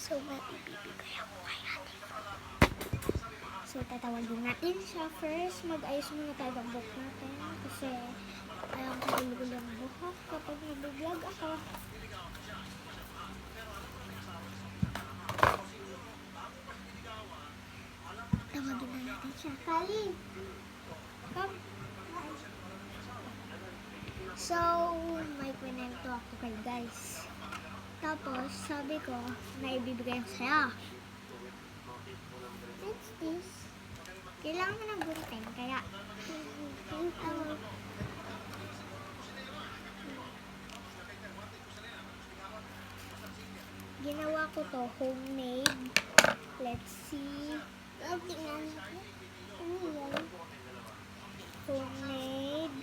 So, may ibibigay ako kay Ate Fo. So, tatawagin natin siya. First, mag-ayos muna tayo ng buhok natin. Kasi, ayaw ko gulugul ang buhok kapag nag-vlog ako. Tawagin na natin siya. Kali! Come! So, may kwento ako kay guys. Tapos, sabi ko, may ibibigay ko sa'yo. What's this? Kailangan mo ng gunting, kaya... Ginawa ko to, homemade. Let's see. Homemade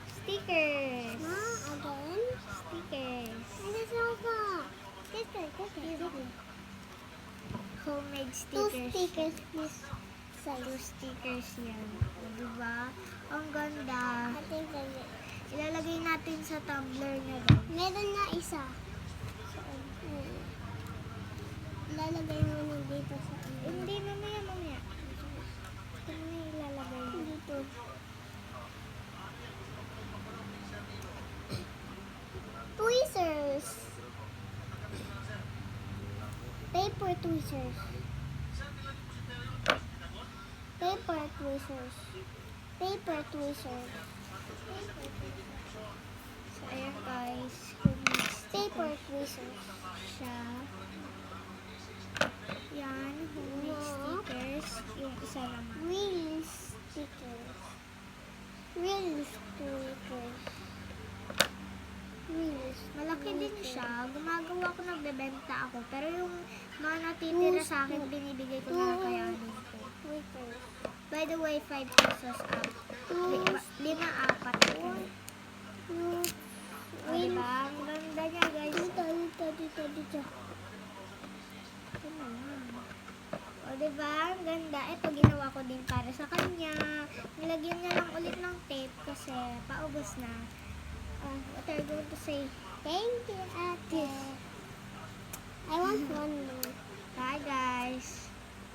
stickers. Again? Stickers. Homemade stickers. Two stickers, please. Two stickers yan. O, diba? Ang ganda. Ilalagay natin sa tumbler na rin. Meron na isa. Ilalagay mo na dito sa Hindi, mamaya. Ito na ilalagay mo. Dito. Tweezers. Paper tweezers. Paper tweezers. Paper tweezers. So, ayan guys. Paper tweezers siya. Yan. Homemade stickers. Yung isa naman. Real stickers. Real stickers. Malaki din siya. Gumagawa ko, nagbebenta ako. Pero yung mga natitira sa akin, binibigay ko na kayanin ko. By the way, 5 pesos up. 5, 4. O, diba? Ang ganda niya, guys. Dito. Ito naman. O, diba? Ang ganda. Ito, ginawa ko din para sa kanya. Nilagyan niya lang ulit ng tape kasi paubos na. What are you going to say? Thank you, Ate. I want one more. Bye, guys.